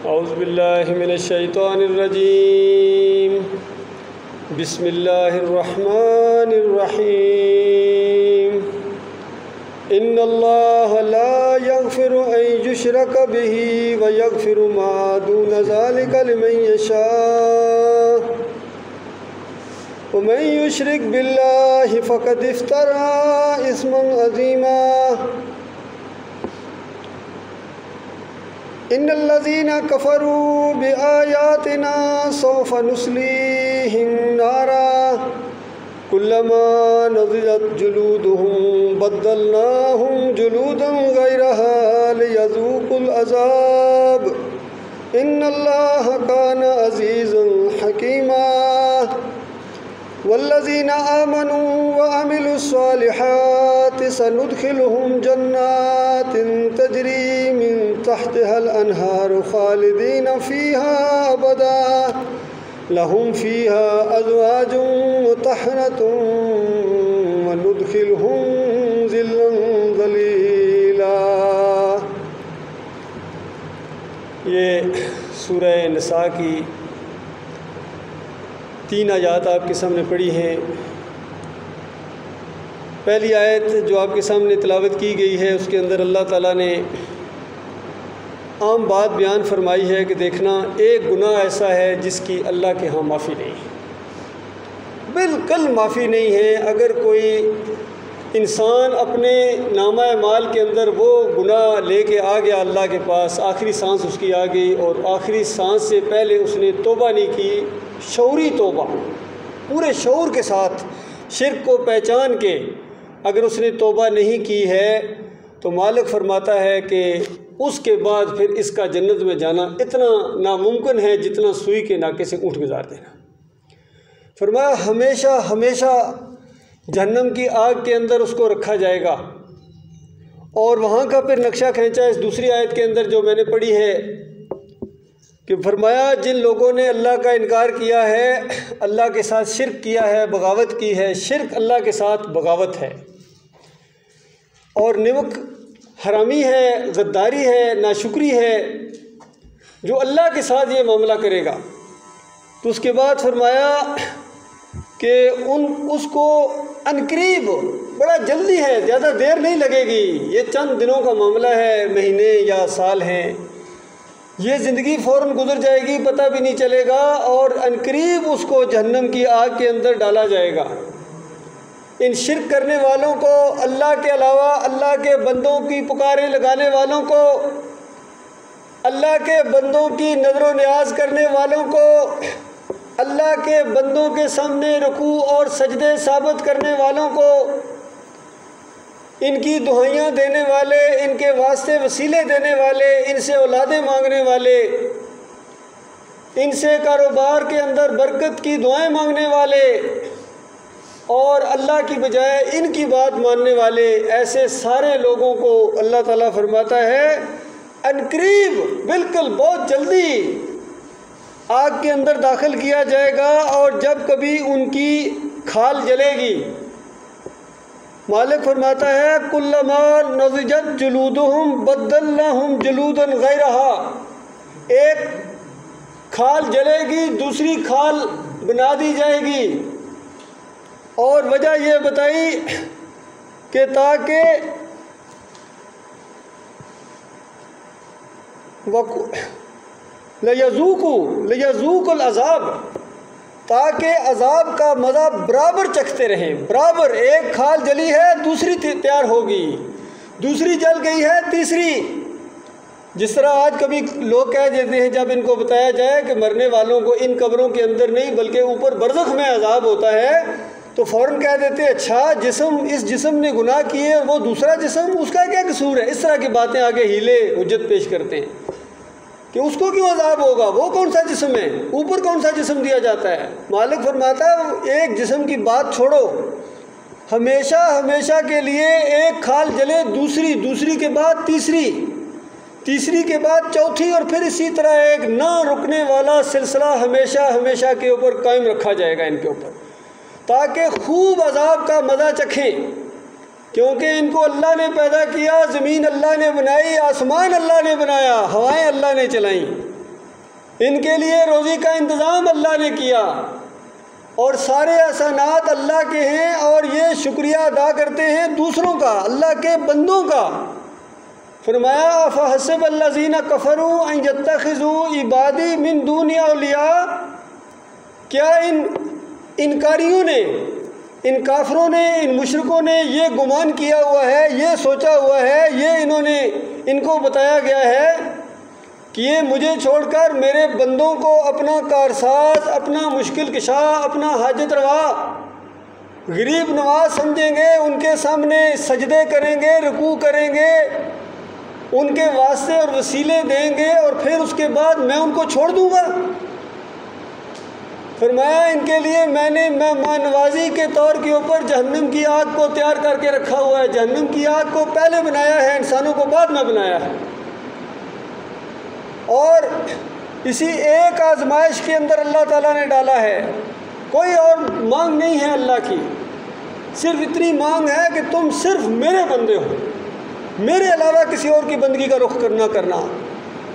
औज़ुबिल्लाहि मिनश्शैतानिर्रजीम बिस्मिल्लाहिर्रहमानिर्रहीम इन्नल्लाहा ला यग़फ़िरु अन युशरक बिही व यग़फ़िरु मा दून ज़ालिका लिमन यशा व मन युशरिक बिल्लाहि फ़क़द इफ़्तरा इस्मन अज़ीमा इन्नल्लज़ीना कफ़रू बिआयातिना सौफ़ नुस्लीहिम नारा कुल्लमा नज़िजत जुलूदुहुम बद्दलनाहुम जुलूदन ग़ैरहा लियज़ूक़ुल अज़ाब इन्नल्लाहा काना अज़ीज़न हकीमा वल्लज़ीना आमनू व अमिलुस्सालिहाति सनुदखिलुहुम जन्नातिन तजरी मिन तहतिहल अनहारु खालिदीना फ़ीहा अबदा लहुम फ़ीहा अज़वाजुन मुतहहरतुन व नुदखिलुहुम ज़िल्लन ज़लीला। ये सूरह निसा की 3 आयत आपके सामने पढ़ी हैं। पहली आयत जो आपके सामने तिलावत की गई है उसके अंदर अल्लाह ताला ने आम बात बयान फरमाई है कि देखना, एक गुनाह ऐसा है जिसकी अल्लाह के यहाँ माफ़ी नहीं है, बिल्कुल माफ़ी नहीं है। अगर कोई इंसान अपने नामा माल के अंदर वो गुनाह लेके आ गया अल्लाह के पास, आखिरी सांस उसकी आ गई और आखिरी सांस से पहले उसने तौबा नहीं की, शऊरी तौबा, पूरे शऊर के साथ शिर्क को पहचान के अगर उसने तौबा नहीं की है तो मालिक फरमाता है कि उसके बाद फिर इसका जन्नत में जाना इतना नामुमकिन है जितना सुई के नाके से ऊँट गुजार देना। फरमाया हमेशा हमेशा जहन्नम की आग के अंदर उसको रखा जाएगा। और वहाँ का फिर नक्शा खींचा इस दूसरी आयत के अंदर जो मैंने पढ़ी है कि फरमाया जिन लोगों ने अल्लाह का इनकार किया है, अल्लाह के साथ शिर्क किया है, बगावत की है, शिर्क अल्लाह के साथ बगावत है और निमक हरामी है, गद्दारी है, नाशुक्री है, जो अल्लाह के साथ ये मामला करेगा तो उसके बाद फरमाया कि उसको अनकरीब, बड़ा जल्दी है, ज़्यादा देर नहीं लगेगी, ये चंद दिनों का मामला है, महीने या साल हैं, ये ज़िंदगी फ़ौरन गुजर जाएगी, पता भी नहीं चलेगा और अनकरीब उसको जहन्नम की आग के अंदर डाला जाएगा। इन शिर्क करने वालों को, अल्लाह के अलावा अल्लाह के बंदों की पुकारें लगाने वालों को, अल्लाह के बंदों की नज़र न्याज करने वालों को, अल्लाह के बंदों के सामने रुकू और सजदे साबित करने वालों को, इनकी दुआएं देने वाले, इनके वास्ते वसीले देने वाले, इनसे औलादें मांगने वाले, इनसे कारोबार के अंदर बरकत की दुआएं मांगने वाले और अल्लाह की बजाय इनकी बात मानने वाले, ऐसे सारे लोगों को अल्लाह ताला फरमाता है अनकरीब, बिल्कुल बहुत जल्दी आग के अंदर दाखिल किया जाएगा। और जब कभी उनकी खाल जलेगी, मालिक फरमाता है कुल्लमा नज़िजत जुलूदुहुम बद्दलनाहुम जुलूदन ग़ैरहा, एक खाल जलेगी दूसरी खाल बना दी जाएगी और वजह यह बताई कि ताकि लयज़ूक़ुल अज़ाब, ताकि अज़ाब का मज़ा बराबर चखते रहें, बराबर। एक खाल जली है दूसरी तैयार होगी, दूसरी जल गई है तीसरी। जिस तरह आज कभी लोग कह देते हैं जब इनको बताया जाए कि मरने वालों को इन कब्रों के अंदर नहीं बल्कि ऊपर बरज़ख में अज़ाब होता है तो फ़ौरन कह देते हैं अच्छा जिस्म, इस जिस्म ने गुनाह किए और वो दूसरा जिस्म, उसका क्या कसूर है। इस तरह की बातें आगे हीले हुज्जत पेश करते हैं कि उसको क्यों अज़ाब होगा, वो कौन सा जिस्म है, ऊपर कौन सा जिस्म दिया जाता है। मालिक फरमाता है एक जिस्म की बात छोड़ो, हमेशा हमेशा के लिए एक खाल जले दूसरी, दूसरी के बाद तीसरी, तीसरी के बाद चौथी और फिर इसी तरह एक ना रुकने वाला सिलसिला हमेशा हमेशा के ऊपर कायम रखा जाएगा इनके ऊपर, ताकि खूब अज़ाब का मज़ा चखें। क्योंकि इनको अल्लाह ने पैदा किया, ज़मीन अल्लाह ने बनाई, आसमान अल्लाह ने बनाया, हवाएं अल्लाह ने चलाई, इनके लिए रोज़ी का इंतज़ाम अल्लाह ने किया और सारे एहसानात अल्लाह के हैं और ये शुक्रिया अदा करते हैं दूसरों का, अल्लाह के बंदों का। फरमाया अफ़हसिब अल्लज़ीना कफ़रू अन यत्तख़िज़ू इबादी मिन दूनी औलिया, क्या इन इनकारियों ने, इन काफरों ने, इन मुशरिकों ने ये गुमान किया हुआ है, ये सोचा हुआ है, ये इनको बताया गया है कि ये मुझे छोड़कर मेरे बंदों को अपना कारसाज, अपना मुश्किल कुशा, अपना हाजत रवा, गरीब नवाज समझेंगे, उनके सामने सजदे करेंगे, रुकू करेंगे, उनके वास्ते और वसीले देंगे और फिर उसके बाद मैं उनको छोड़ दूँगा। फरमाया इनके लिए मैंने मेहमान नवाजी के तौर के ऊपर जहन्नम की आग को तैयार करके रखा हुआ है। जहन्नम की आग को पहले बनाया है, इंसानों को बाद में बनाया है। और इसी एक आजमाइश के अंदर अल्लाह ताला ने डाला है। कोई और मांग नहीं है अल्लाह की, सिर्फ इतनी मांग है कि तुम सिर्फ मेरे बंदे हो, मेरे अलावा किसी और की बंदगी का रुख करना,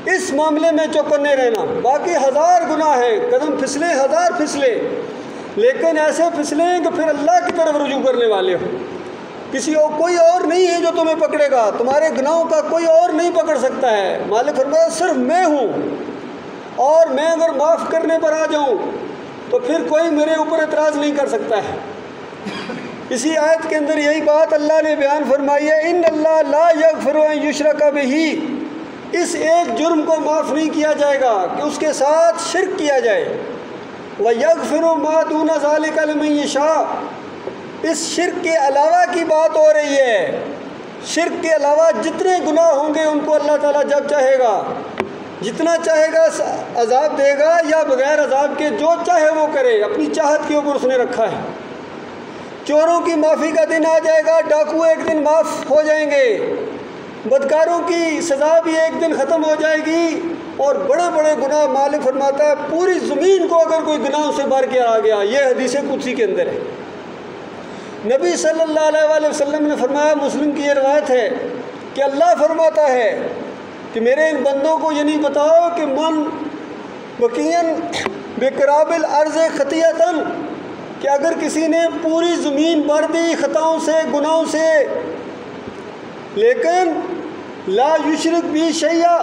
इस मामले में चौकन्ने रहना। बाकी हज़ार गुनाह हैं, कदम फिसले, हज़ार फिसले, लेकिन ऐसे फिसले कि फिर अल्लाह की तरफ रुजू करने वाले हो। कोई और नहीं है जो तुम्हें पकड़ेगा, तुम्हारे गुनाहों का कोई और नहीं पकड़ सकता है। मालिक फरमाया सिर्फ मैं हूँ, और मैं अगर माफ़ करने पर आ जाऊँ तो फिर कोई मेरे ऊपर एतराज़ नहीं कर सकता है। इसी आयत के अंदर यही बात अल्लाह ने बयान फरमाई है, इन अल्लाह ला यग़फ़िरु अन युशरक बिही, इस एक जुर्म को माफ़ नहीं किया जाएगा कि उसके साथ शिर्क किया जाए। व यग़फ़िरु मा दूना ज़ालिका लिमन यशा, इस शिर्क के अलावा की बात हो रही है। शिर्क के अलावा जितने गुनाह होंगे उनको अल्लाह ताला जब चाहेगा, जितना चाहेगा अजाब देगा, या बग़ैर अजाब के जो चाहे वो करे, अपनी चाहत के ऊपर उसने रखा है। चोरों की माफ़ी का दिन आ जाएगा, डाकू एक दिन माफ़ हो जाएंगे, बदकारों की सज़ा भी एक दिन ख़त्म हो जाएगी, और बड़े बड़े गुनाह मालिक फरमाता है पूरी ज़मीन को अगर कोई गुनाह से भर के आ गया, ये हदीस कुदसी के अंदर है। नबी सल्लल्लाहु अलैहि वसल्लम ने फरमाया, मुस्लिम की ये रवायत है कि अल्लाह फरमाता है कि मेरे इन बंदों को ये नहीं बताओ कि मन वकीयन बेकराबिल अर्ज़ खतियतन, कि अगर किसी ने पूरी ज़मीन भर दी ख़ताओं से, गुनाहों से, लेकिन ला युशरिक बी शैया,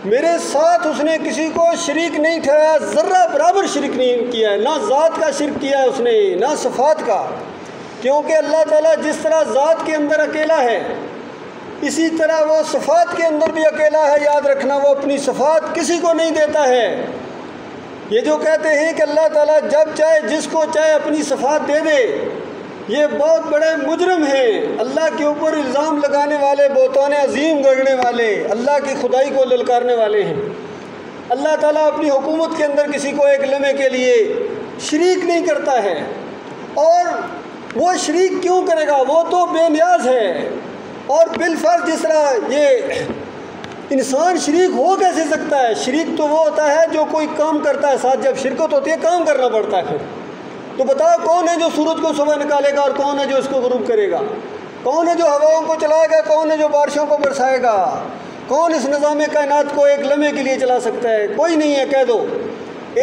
मेरे साथ उसने किसी को शरीक नहीं ठहराया, ज़र्रा बराबर शरीक नहीं किया है, ना ज़ात का शिरक किया है उसने, ना सफ़ात का। क्योंकि अल्लाह ताला जिस तरह ज़ात के अंदर अकेला है, इसी तरह वो सफ़ात के अंदर भी अकेला है। याद रखना, वो अपनी सफ़ात किसी को नहीं देता है। ये जो कहते हैं कि अल्लाह ताला जब चाहे जिसको चाहे अपनी सफ़ात दे दे, ये बहुत बड़े मुजरम हैं, अल्लाह के ऊपर इल्ज़ाम लगाने वाले, बोतान अजीम गढ़ने वाले, अल्लाह की खुदाई को ललकारने वाले हैं। अल्लाह ताला अपनी हुकूमत के अंदर किसी को एक लम्हे के लिए शरीक नहीं करता है, और वो शरीक क्यों करेगा, वो तो बेनियाज है। और बिलफर्ज जिस तरह ये इंसान शरीक हो कैसे सकता है, शरीक तो वो होता है जो कोई काम करता है साथ, जब शिरकत होती है काम करना पड़ता है। फिर तो बताओ कौन है जो सूरज को सुबह निकालेगा, और कौन है जो इसको गुरूब करेगा, कौन है जो हवाओं को चलाएगा, कौन है जो बारिशों को बरसाएगा, कौन इस निज़ाम कायनात को एक लम्हे के लिए चला सकता है? कोई नहीं है। कह दो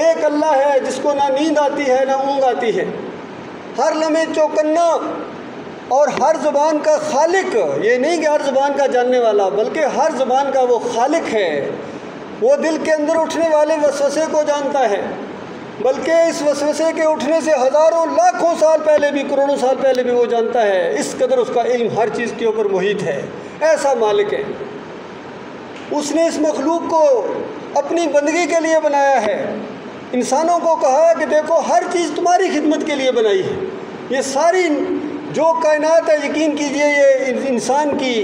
एक अल्लाह है जिसको ना नींद आती है ना ऊँघ आती है, हर लम्हे चौकन्ना, और हर ज़ुबान का खालिक। ये नहीं कि हर ज़ुबान का जानने वाला, बल्कि हर ज़ुबान का वो खालिक है। वो दिल के अंदर उठने वाले वसवसे को जानता है, बल्कि इस वसवसे के उठने से हज़ारों लाखों साल पहले भी, करोड़ों साल पहले भी वो जानता है। इस कदर उसका इल्म हर चीज़ के ऊपर मुहित है। ऐसा मालिक है। उसने इस मखलूक को अपनी बंदगी के लिए बनाया है। इंसानों को कहा कि देखो हर चीज़ तुम्हारी खिदमत के लिए बनाई है। ये सारी जो कायनात है, यकीन कीजिए ये इंसान की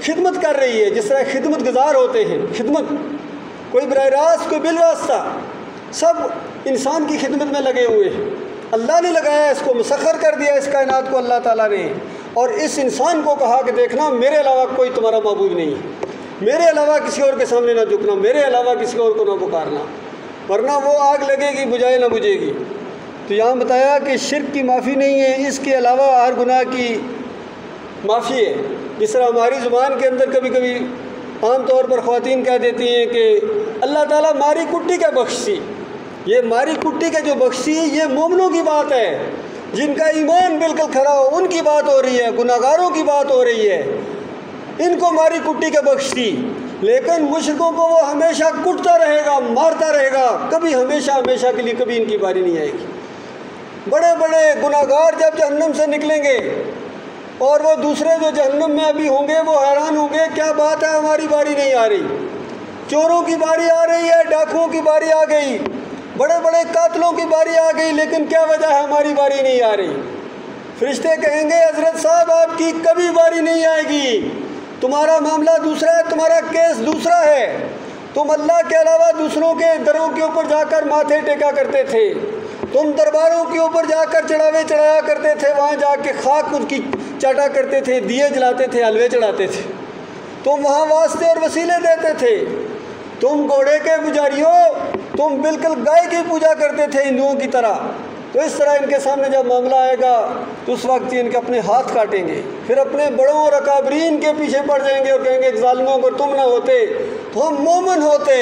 खिदमत कर रही है। जिस तरह खिदमत गुजार होते हैं, खिदमत कोई बराह रास्त कोई बिलवास्ता, सब इंसान की खिदमत में लगे हुए हैं। अल्लाह ने लगाया, इसको मुसख्खर कर दिया इस कायनात को अल्लाह ताला ने, और इस इंसान को कहा कि देखना मेरे अलावा कोई तुम्हारा माबूद नहीं है, मेरे अलावा किसी और के सामने ना झुकना, मेरे अलावा किसी और को ना पुकारना, वरना वो आग लगेगी बुझाए ना बुझेगी। तो यहाँ बताया कि शिर्क की माफ़ी नहीं है, इसके अलावा हर गुनाह की माफ़ी है। जिस तरह हमारी ज़ुबान के अंदर कभी कभी आम तौर पर ख़वातीन कह देती हैं कि अल्लाह ताला मारी कुट्टी का बख्शी। ये मारी कुट्टी का जो बख्शी ये मोमिनों की बात है, जिनका ईमान बिल्कुल खरा हो, उनकी बात हो रही है, गुनाहगारों की बात हो रही है। इनको मारी कुट्टी का बख्शी, लेकिन मुश्रिकों को वो हमेशा कुटता रहेगा, मारता रहेगा, कभी हमेशा के लिए कभी इनकी बारी नहीं आएगी। बड़े बड़े गुनाहगार जब जहन्नम से निकलेंगे और वो दूसरे जो जहन्नम में अभी होंगे वो हैरान होंगे, क्या बात है हमारी बारी नहीं आ रही। चोरों की बारी आ रही है, डाकुओं की बारी आ गई, बड़े बड़े कातलों की बारी आ गई, लेकिन क्या वजह है हमारी बारी नहीं आ रही। फरिश्ते कहेंगे हज़रत साहब आपकी कभी बारी नहीं आएगी, तुम्हारा मामला दूसरा है, तुम्हारा केस दूसरा है। तुम अल्लाह के अलावा दूसरों के दरों के ऊपर जाकर माथे टेका करते थे, तुम दरबारों के ऊपर जाकर चढ़ावे चढ़ाया करते थे, वहाँ जाके खाक उनकी चाटा करते थे, दिए जलाते थे, हलवे चढ़ाते थे, तुम वहाँ वास्ते और वसीले देते थे। तुम घोड़े के पुजारियों, तुम बिल्कुल गाय की पूजा करते थे हिंदुओं की तरह। तो इस तरह इनके सामने जब मामला आएगा तो उस वक्त ही इनके अपने हाथ काटेंगे, फिर अपने बड़ों और अकाबरीन के पीछे पड़ जाएंगे और कहेंगे ज़ालिमों अगर तुम ना होते तो हम मोमिन होते।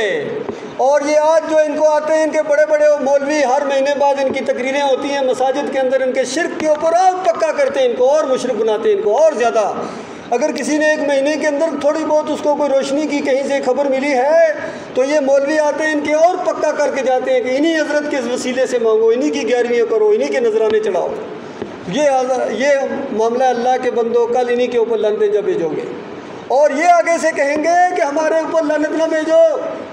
और ये आज जो इनको आते हैं इनके बड़े बड़े मौलवी, हर महीने बाद इनकी तकरीरें होती हैं मसाजिद के अंदर, इनके शिर्क के ऊपर और पक्का करते हैं, इनको और मुशरिक बनाते हैं, इनको और ज़्यादा। अगर किसी ने एक महीने के अंदर थोड़ी बहुत उसको कोई रोशनी की कहीं से खबर मिली है तो ये मौलवी आते हैं इनके और पक्का करके जाते हैं कि इन्हीं हज़रत के वसीले से मांगो, इन्हीं की ग्यारहवीं करो, इन्हीं के नजराने चढ़ाओ। ये मामला अल्लाह के बंदो, कल इन्हीं के ऊपर लानतें जब भेजोगे। और ये आगे से कहेंगे कि हमारे ऊपर लानत ना भेजो,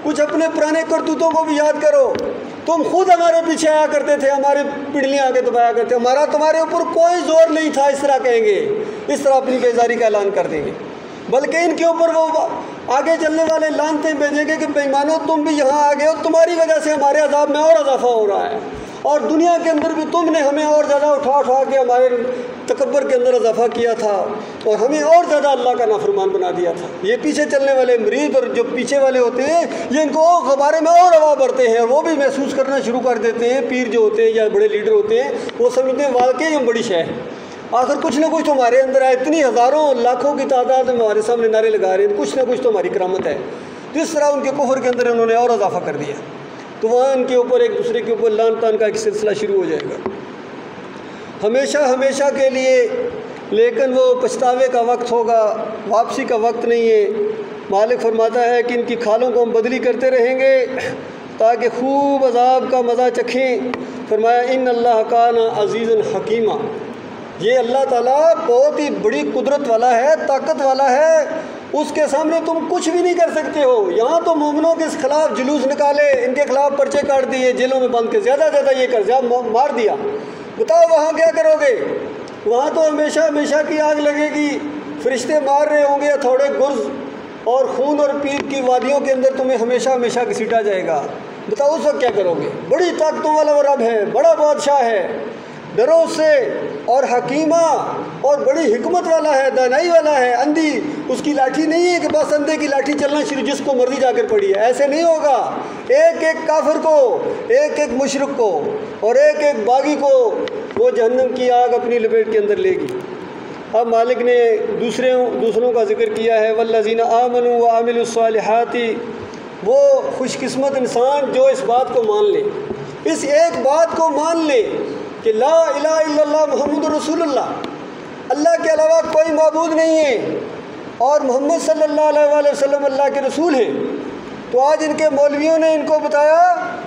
कुछ अपने पुराने करतूतों को भी याद करो। तुम खुद हमारे पीछे आया करते थे, हमारे पिड़लियाँ आके दबाया करते, हमारा तुम्हारे ऊपर कोई जोर नहीं था, इस तरह कहेंगे, इस तरह अपनी बेजारी का ऐलान कर देंगे। बल्कि इनके ऊपर वो आगे चलने वाले लानतें भेजेंगे कि बेईमानों तुम भी यहाँ आ गए हो, तुम्हारी वजह से हमारे अजाब में और इजाफा हो रहा है, और दुनिया के अंदर भी तुमने हमें और ज़्यादा उठा के हमारे तकब्बर के अंदर इजाफा किया था और हमें और ज़्यादा अल्लाह का नाफरमान बना दिया था। ये पीछे चलने वाले मरीद और जो पीछे वाले होते हैं ये इनको गबारे में और हवा भरते हैं, वो भी महसूस करना शुरू कर देते हैं। पीर जो होते हैं या बड़े लीडर होते हैं वो समझते हैं वाकई हम बड़ी शय है, आखिर कुछ ना कुछ तो हमारे अंदर है, इतनी हज़ारों लाखों की तादाद में हमारे सामने नारे लगा रहे हैं, कुछ ना कुछ तो हमारी करामत है। तो इस तरह उनके कुफ्र के अंदर उन्होंने और इजाफा कर दिया, तो वहाँ इनके ऊपर एक दूसरे के ऊपर लान तान का एक सिलसिला शुरू हो जाएगा हमेशा के लिए। लेकिन वो पछतावे का वक्त होगा, वापसी का वक्त नहीं है। मालिक फरमाता है कि इनकी खालों को हम बदली करते रहेंगे ताकि खूब अजाब का मज़ा चखें। फरमाया इन अल्लाह काना अज़ीज़न हकीमा, ये अल्लाह ताला बहुत ही बड़ी कुदरत वाला है, ताकत वाला है, उसके सामने तुम कुछ भी नहीं कर सकते हो। यहाँ तो मोमिनों के खिलाफ जुलूस निकाले, इनके खिलाफ पर्चे काट दिए, जेलों में बंद के ज़्यादा ये कर मार दिया, बताओ वहाँ क्या करोगे? वहाँ तो हमेशा की आग लगेगी, फरिश्ते मार रहे होंगे, थोड़े गुर्ज और खून और पीर की वादियों के अंदर तुम्हें हमेशा घसीटा जाएगा। बताओ उस वक्त क्या करोगे? बड़ी ताकतों वाला वो रब है, बड़ा बादशाह है, डरो से, और हकीमा और बड़ी हिकमत वाला है, दानाई वाला है। अंधी उसकी लाठी नहीं है कि बस अंधे की लाठी चलना शुरू, जिसको मर्जी जाकर पड़ी है, ऐसे नहीं होगा। एक एक काफिर को, एक एक मुशरिक को और एक एक बागी को वो जहन्नम की आग अपनी लपेट के अंदर लेगी। अब मालिक ने दूसरों का जिक्र किया है, वल्लज़ीना आमनू व अमिलुस्सालिहाती, वो खुशकिस्मत इंसान जो इस बात को मान ले, इस एक बात को मान ले कि ला इलाहा इल्लल्लाह मुहम्मदुर रसूलुल्लाह, अल्लाह के अलावा कोई माबूद नहीं है और मोहम्मद सल्लल्लाहु अलैहि वसल्लम अल्लाह के रसूल हैं। तो आज इनके मौलवियों ने इनको बताया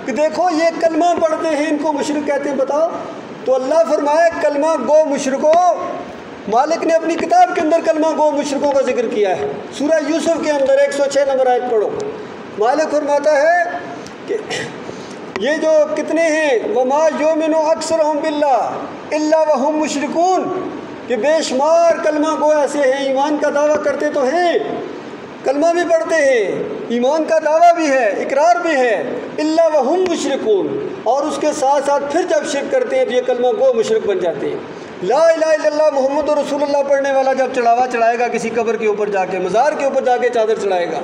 कि देखो ये कलमा पढ़ते हैं, इनको मुशरिक कहते हैं, बताओ। तो अल्लाह फरमाए कलमा गो मुशरिकों, मालिक ने अपनी किताब के अंदर कलमा गो मुशरिकों का जिक्र किया है। सूरह यूसुफ के अंदर 106 नंबर आयत पढ़ो, मालिक फरमाता है कि ये जो कितने हैं, वमा युमिनु अक्सरुहुम बिल्लाह इल्ला वहुम मुशरिकून, कि बेशुमार कलमा गो ऐसे हैं, ईमान का दावा करते तो हैं, कलमा भी पढ़ते हैं, ईमान का दावा भी है, इकरार भी है, इल्ला वहुम मुशरिकून, और उसके साथ साथ फिर जब शिरक करते हैं तो ये कलमा गो मुशरिक बन जाते हैं। ला इलाहा इल्लल्लाह मुहम्मद रसूलुल्लाह पढ़ने वाला जब चढ़ावा चढ़ाएगा किसी कब्र के ऊपर जाके, मज़ार के ऊपर जाके चादर चढ़ाएगा,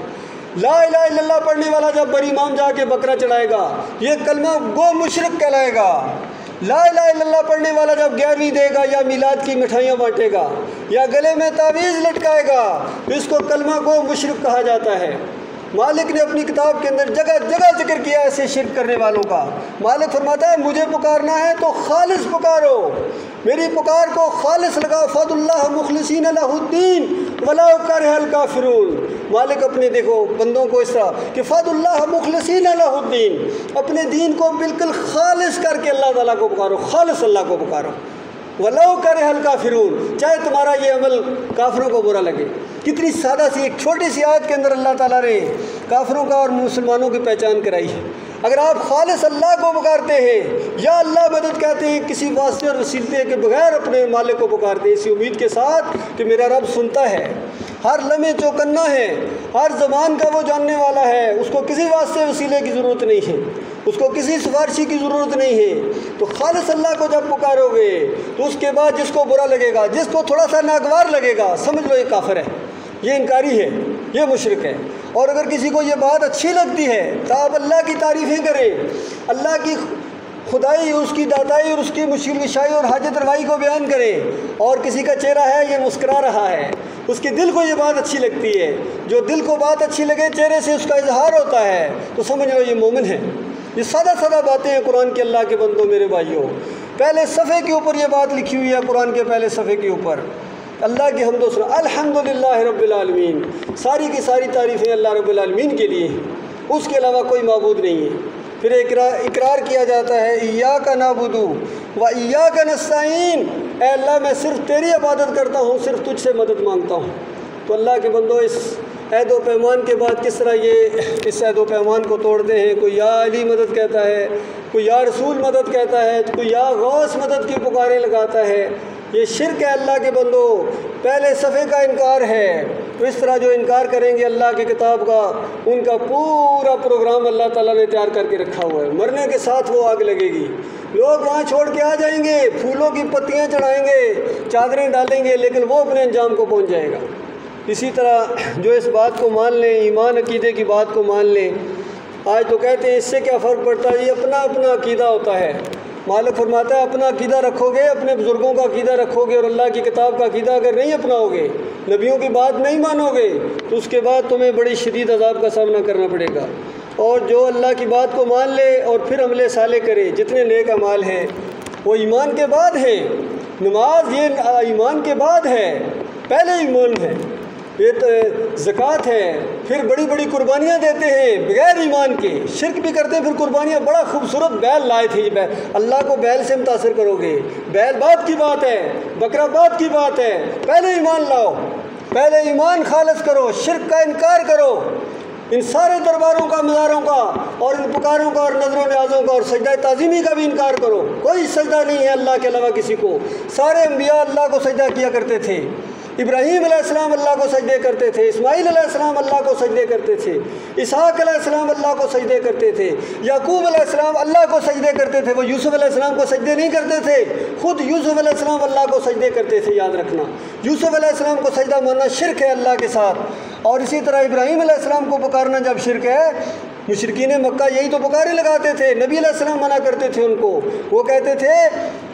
ला इलाहा इल्लल्लाह पढ़ने वाला जब बड़ी इमाम जाके बकरा चढ़ाएगा, ये कलमा गो मुशरिक कहलाएगा। ला इलाहा इल्लल्लाह पढ़ने वाला जब 11वीं देगा या मिलाद की मिठाइयाँ बांटेगा या गले में तावीज़ लटकाएगा तो इसको कलमा को मुशरिक कहा जाता है। मालिक ने अपनी किताब के अंदर जगह जगह जिक्र किया ऐसे शिरक करने वालों का। मालिक फरमाता है मुझे पुकारना है तो खालिस पुकारो, मेरी पुकार को खालिस लगाओ। फदुल्लाह मुखलिसीन लहुद्दीन वलाउ करहल काफिरून। मालिक अपने देखो बंदों को इस तरह कि फदुल्लाह मुखलिसीन लहुद्दीन, अपने दीन को बिल्कुल खालिस करके अल्लाह ताला को पुकारो, खालिस अल्लाह को पुकारो। वलाउ करहल काफिरून, चाहे तुम्हारा ये अमल काफिरों को बुरा लगे। कितनी सादा सी एक छोटी सी आयत के अंदर अल्लाह ताला ने काफिरों का और मुसलमानों की पहचान कराई है। अगर आप खालिस अल्लाह को पुकारते हैं या अल्लाह मदद कहते हैं किसी वास्ते और वसीले के बगैर अपने मालिक को पुकारते हैं इसी उम्मीद के साथ कि मेरा रब सुनता है, हर लम्हे चौकन्ना है, हर ज़बान का वो जानने वाला है, उसको किसी वास्ते वसीले की ज़रूरत नहीं है, उसको किसी सिफारिशी की ज़रूरत नहीं है। तो खालिस अल्लाह को जब पुकारोगे तो उसके बाद जिसको बुरा लगेगा, जिसको थोड़ा सा नागवार लगेगा, समझ लो ये काफिर है, ये इनकारी है, ये मुशरिक है। और अगर किसी को ये बात अच्छी लगती है तो आप अल्लाह की तारीफ़ें करें, अल्लाह की खुदाई, उसकी दाताई और उसकी मुश्किल कुशाई और हाजत रवाई को बयान करें। और किसी का चेहरा है ये मुस्कुरा रहा है, उसके दिल को ये बात अच्छी लगती है, जो दिल को बात अच्छी लगे चेहरे से उसका इजहार होता है, तो समझ लो ये मोमिन है। ये सादा सादा बातें हैं कुरान के अल्लाह के बंदों मेरे भाइयों। पहले सफ़े के ऊपर ये बात लिखी हुई है, कुरान के पहले सफ़े के ऊपर अल्लाह की हम्द व अल्हम्दुलिल्लाह रब्बिल आलमीन, सारी की सारी तारीफ़ें अल्लाह रब्बिल आलमीन के लिए, उसके अलावा कोई माबूद नहीं है। फिर इकरार किया जाता है इय्याका नअबुदु व इय्याका नस्तईन, ऐ अल्लाह मैं सिर्फ तेरी इबादत करता हूँ, सिर्फ तुझसे मदद मांगता हूँ। तो अल्लाह के बंदो इस अहद व पैमान के बाद किस तरह ये इस अहद व पैमान को तोड़ते हैं। कोई या अली मदद कहता है, कोई या रसूल मदद कहता है, कोई या गौस मदद की पुकारें लगाता है। ये शिरक है अल्लाह के बंदो, पहले सफ़े का इनकार है। तो इस तरह जो इनकार करेंगे अल्लाह की किताब का, उनका पूरा प्रोग्राम अल्लाह ताला ने तैयार करके रखा हुआ है। मरने के साथ वो आग लगेगी, लोग वहाँ छोड़ के आ जाएंगे, फूलों की पत्तियाँ चढ़ाएंगे, चादरें डालेंगे, लेकिन वो अपने अंजाम को पहुँच जाएगा। इसी तरह जो इस बात को मान लें, ईमान अकीदे की बात को मान लें, आज तो कहते हैं इससे क्या फ़र्क पड़ता है, ये अपना अपना अकीदा होता है। मालिक फरमाता है अपना अकीदा रखोगे, अपने बुज़ुर्गों का अकीदा रखोगे और अल्लाह की किताब का अकीदा अगर नहीं अपनाओगे, नबियों की बात नहीं मानोगे, तो उसके बाद तुम्हें बड़ी शदीद अज़ाब का सामना करना पड़ेगा। और जो अल्लाह की बात को मान ले और फिर अमले साले करे, जितने नेक अमाल हैं वो ईमान के बाद है। नमाज ये ईमान के बाद है, पहले ईमान है। ये तो ज़कात है, फिर बड़ी बड़ी कुर्बानियाँ देते हैं बगैर ईमान के, शिरक भी करते हैं, फिर कुर्बानियाँ। बड़ा खूबसूरत बैल लाए थे, बैल अल्लाह को बैल से मुतासर करोगे, बैल बात की बात है, बकरा बात की बात है। पहले ईमान लाओ, पहले ईमान खालिस करो, शिरक का इनकार करो, इन सारे दरबारों का, मज़ारों का और इन पुकारों का और नज़रों न्याज़ों का और सजदा ताज़ीमी का भी इनकार करो। कोई सजदा नहीं है अल्लाह के अलावा किसी को। सारे अम्बिया अल्लाह को सजदा किया करते थे। इब्राहीम अलैहिस्सलाम अल्लाह को सजदे करते थे, इस्माईल अलैहिस्सलाम अल्लाह को सजदे करते थे, इसहाक अलैहिस्सलाम अल्लाह को सजदे करते थे, याकूब अलैहिस्सलाम अल्लाह को सजदे करते थे। वो यूसुफ अलैहिस्सलाम को सजदे नहीं करते थे, खुद यूसुफ अलैहिस्सलाम अल्लाह को सजदे करते थे। याद रखना, यूसुफ अलैहिस्सलाम को सजदा मानना शिरक है अल्लाह के साथ। और इसी तरह इब्राहीम अलैहिस्सलाम को पुकारना जब शिरक है, मुशरिकीन मक्का यही तो पुकारे लगाते थे। नबी अलैहिस्सलाम मना करते थे उनको, वो कहते थे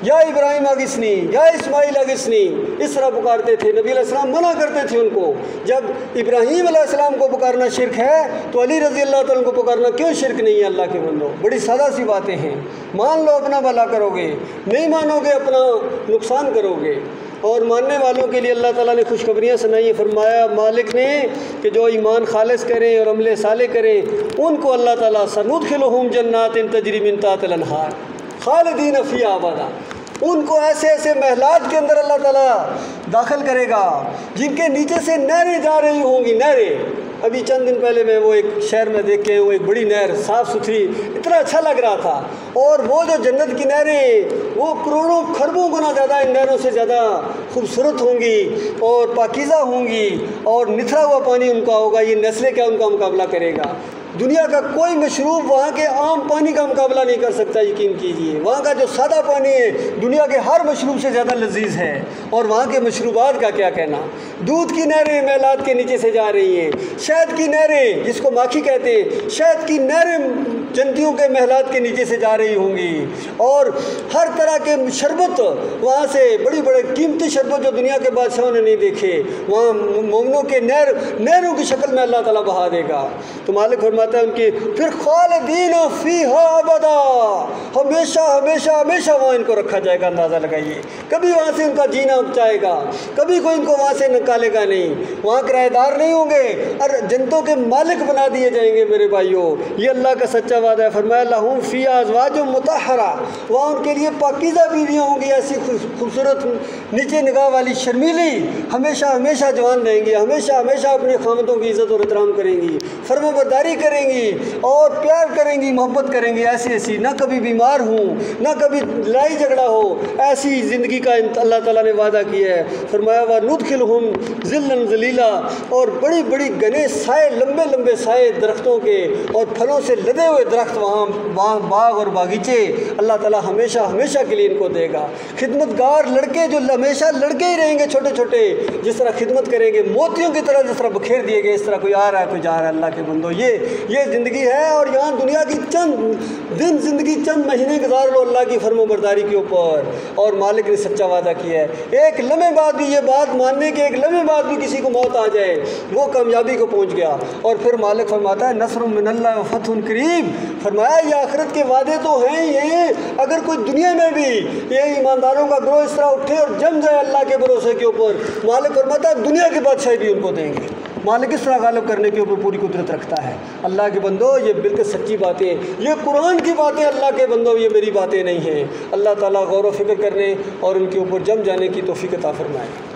या इब्राहीम अगिस्नी, या इस्माईल अगिस्नी, इस तरह पुकारते थे। नबी अलैहिस्सलाम मना करते थे उनको। जब इब्राहीम अलैहिस्सलाम को पुकारना शिरक है तो अली रज़ी अल्लाह तआला को पुकारना क्यों शिरक नहीं है? अल्लाह के बंदो, बड़ी सादा सी बातें हैं। मान लो अपना भला करोगे, नहीं मानोगे अपना नुकसान करोगे। और मानने वालों के लिए अल्लाह ताला ने खुशखबरियाँ सुनाई। फरमाया मालिक ने कि जो ईमान खालिस करें और अमले साले करें उनको अल्लाह ताला सनुदखिलुहुम जन्नातिन तजरी मिन तहतिल अनहार खालिदीन फ़ीहा अबदा, उनको ऐसे ऐसे महलात के अंदर अल्लाह ताला दाखिल करेगा जिनके नीचे से नहरें जा रही होंगी। नहरें, अभी चंद दिन पहले मैं वो एक शहर में देख के, वो एक बड़ी नहर साफ़ सुथरी, इतना अच्छा लग रहा था। और वो जो जन्नत की नहरें वो करोड़ों खरबों गुना ज़्यादा इन नहरों से ज़्यादा खूबसूरत होंगी और पाकीज़ा होंगी और निथरा हुआ पानी उनका होगा। ये नस्लें क्या उनका मुकाबला करेगा? दुनिया का कोई मशरूब वहाँ के आम पानी का मुकाबला नहीं कर सकता, यकीन कीजिए। वहाँ का जो सादा पानी है दुनिया के हर मशरूब से ज़्यादा लजीज है। और वहाँ के मशरूबात का क्या कहना, दूध की नहरें महलात के नीचे से जा रही हैं, शहद की नहरें जिसको माखी कहते हैं, शहद की नहरें जंतियों के महलात के नीचे से जा रही होंगी। और हर तरह के शरबत वहाँ से, बड़ी बड़े कीमती शरबत जो दुनिया के बादशाहों ने नहीं देखे, वहाँ मोमनों के नहरों की शक्ल में अल्लाह ताला बहा देगा। तो मालिक फरमाता है उनकी फिर खालिदीन फीहा अबदा, हमेशा हमेशा हमेशा वहाँ इनको रखा जाएगा। अंदाज़ा लगाइए, कभी वहाँ से उनका जीना उपचाएगा, कभी कोई इनको वहाँ से निकालेगा नहीं। वहाँ किराएदार नहीं होंगे और जन्नतों के मालिक बना दिए जाएंगे। मेरे भाइयों, ये अल्लाह का सच्चा वादा है। फरमाया लहुम फ़ीहा अज़वाजुम मुतहहरा, वहाँ उनके लिए पाकीज़ा बीवियाँ होंगी, ऐसी खूबसूरत, नीचे निगाह वाली, शर्मीली, हमेशा हमेशा जवान रहेंगी, हमेशा हमेशा अपने खामदों की इज़्ज़त और एहतराम करेंगी, फरमाबरदारी करेंगी और प्यार करेंगी, मोहब्बत करेंगी, ऐसी ऐसी, ना कभी बीमार हूँ, ना कभी लड़ाई झगड़ा हो, ऐसी ज़िंदगी का अल्लाह ताला ने वादा किया है। फरमाया व नुदखिलहुम ज़िल्लन ज़लीला, और बड़ी बड़ी घने साए, लंबे लंबे साए दरख्तों के और फलों से लदे हुए दरख्त, वहाँ बाग और बागीचे अल्लाह ताला हमेशा हमेशा के लिए इनको देगा। खिदमतगार लड़के जो हमेशा लड़के ही रहेंगे, छोटे छोटे, जिस तरह खिदमत करेंगे, मोतियों की तरह जिस तरह बखेर दिए गए, इस तरह कोई आ रहा है कोई जा रहा है। अल्लाह के बंदो, ये ज़िंदगी है। और यहाँ दुनिया की चंद दिन ज़िंदगी, चंद महीने गुजार लो अल्लाह की फरमाबरदारी के ऊपर, और मालिक ने सच्चा वादा किया है। एक लम्हे बाद भी, ये बात मानने के एक लम्हे बाद भी किसी को मौत आ जाए, वो कामयाबी को पहुँच गया। और फिर मालिक फरमाता है नस्रुम मिनल्लाह व फतहुन करीब। फरमाया ये आखिरत के वादे तो हैं ही हैं, अगर कोई दुनिया में भी ये ईमानदारों का ग्रोह इस तरह उठे और जम जाए अल्लाह के भरोसे के ऊपर, मालिक फरमाता है दुनिया की बादशाही भी उनको देंगे। मालिक इस तरह गालिब करने के ऊपर पूरी कुदरत रखता है। अल्लाह के बंदो, ये बिल्कुल सच्ची बातें, ये कुरान की बातें अल्लाह के बंदो, ये मेरी बातें नहीं हैं। अल्लाह ताला गौर व फिक्र करने और उनके ऊपर जम जाने की तौफीक अता फरमाए।